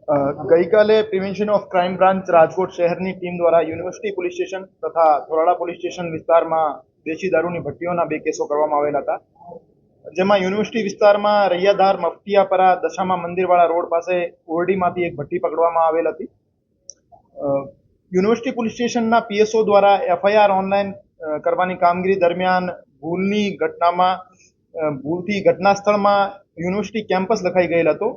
ગઈકાલે prevention of crime branch Rajkot શહેરની team દ્વારા યુનિવર્સિટી પોલીસ સ્ટેશન તથા થોરાડા પોલીસ સ્ટેશન વિસ્તારમાં દેશી દારૂની ભટ્ટીઓના 2 કેસો કરવામાં આવેલા હતા, જેમાં યુનિવર્સિટી વિસ્તારમાં રૈયાધાર મફતિયાપરા દશામા મંદિરવાળા રોડ પાસે ઓરડીમાંથી એક ભટ્ટી પકડવામાં આવેલ હતી. યુનિવર્સિટી પોલીસ સ્ટેશનના પીએસઓ દ્વારા એફઆઈઆર ઓનલાઈન કરવાની કામગીરી દરમિયાન ભૂલથી ઘટના સ્થળમાં યુનિવર્સિટી કેમ્પસ લખાઈ ગયેલ હતો,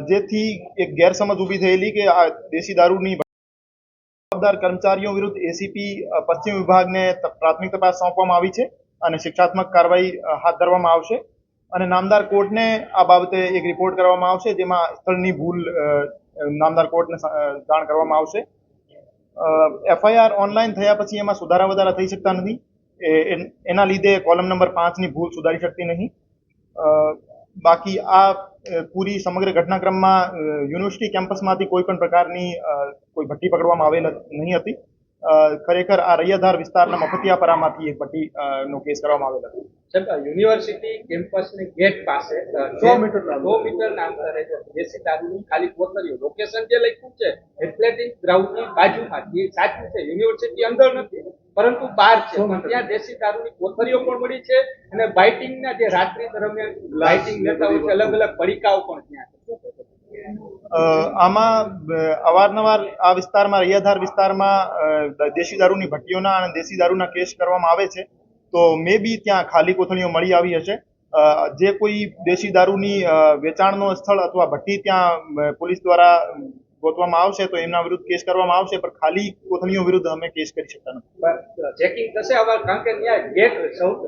જેથી એક ગેરસમજ ઊભી થયેલી કે આ દેશી દારૂની જવાબદાર કર્મચારીઓ વિરુદ્ધ એસીપી પશ્ચિમ વિભાગને પ્રાથમિક તપાસ સોંપવામાં આવી છે અને શિક્ષાત્મક કાર્યવાહી હાથ ધરવામાં આવશે અને નામદાર કોર્ટને આ બાબતે એક રિપોર્ટ કરવામાં આવશે, જેમાં સ્થળની ભૂલ નામદાર કોર્ટને જાણ કરવામાં આવશે. એફઆઈઆર ઓનલાઈન થયા પછી એમાં સુધારા વધારા થઈ શકતા નથી, એના લીધે કોલમ નંબર 5ની ભૂલ સુધારી શકતી નહીં. બાકી આ પૂરી સમગ્ર ઘટનાક્રમમાં યુનિવર્સિટી કેમ્પસમાંથી કોઈ પણ પ્રકારની કોઈ ભટ્ટી પકડવામાં આવેલ નહીં હતી. ખરેખર આ રૈયાધાર વિસ્તારના મફતિયાપરામાંથી એક ભટ્ટી નો કેસ કરવામાં આવેલ હતો. યુનિવર્સિટી કેમ્પસની ગેટ પાસે 100 મીટરના અંતરે દેશી દારૂની ખાલી કોથળીઓ, લોકેશન જે લખ્યું છે એથ્લેટિક ગ્રાઉન્ડની બાજુમાં, એ સાચું છે, યુનિવર્સિટી અંદર નથી પરંતુ બહાર છે, પણ ત્યાં દેશી દારૂની કોથળીઓ પણ મળી છે અને બાઇટિંગના જે રાત્રિ દરમિયાન બાઇટિંગ લેતા હોય છે અલગ અલગ પડીકાઓ પણ ત્યાં છે. આમાં અવારનવાર આ વિસ્તારમાં રૈયાધાર વિસ્તારમાં દેશી દારૂની ભટ્ટીઓના અને દેશી દારૂના કેસ કરવામાં આવે છે, તો મે બી ત્યાં ખાલી કોથળીઓ મળી આવી હશે. જે કોઈ દેશી દારૂની વેચાણનો સ્થળ અથવા ભટ્ટી ત્યાં પોલીસ દ્વારા ગોતવામાં આવશે તો એમના વિરુદ્ધ કેસ કરવામાં આવશે, પણ ખાલી કોથળીઓ વિરુદ્ધ અમે કેસ કરી શકતા નથી. ચેકિંગ થશે હવે, કારણ કે ત્યાં ગેટ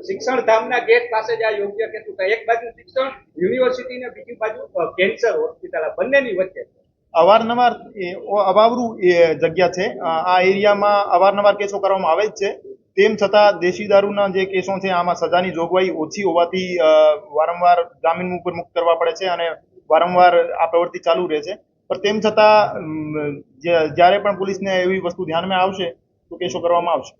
શિક્ષણ ધામના ગેટ પાસે જ આ યોગ્ય કહેતું કે એક બાજુ શિક્ષણ યુનિવર્સિટી ને બીજી બાજુ કેન્સર હોસ્પિટલ, બંનેની વચ્ચે અવારનવાર અવાવરું જગ્યા છે. આ એરિયામાં અવારનવાર કેસો કરવામાં આવે જ છે. તેમ છતાં દેશી દારૂના જે કેસો છે આમાં સજાની જોગવાઈ ઓછી હોવાથી વારંવાર જામીન ઉપર મુક્ત કરવા પડે છે અને વારંવાર આ પ્રવૃત્તિ ચાલુ રહે છે. પણ તેમ છતાં જ્યારે પણ પોલીસને એવી વસ્તુ ધ્યાનમાં આવશે તો કેસો કરવામાં આવશે.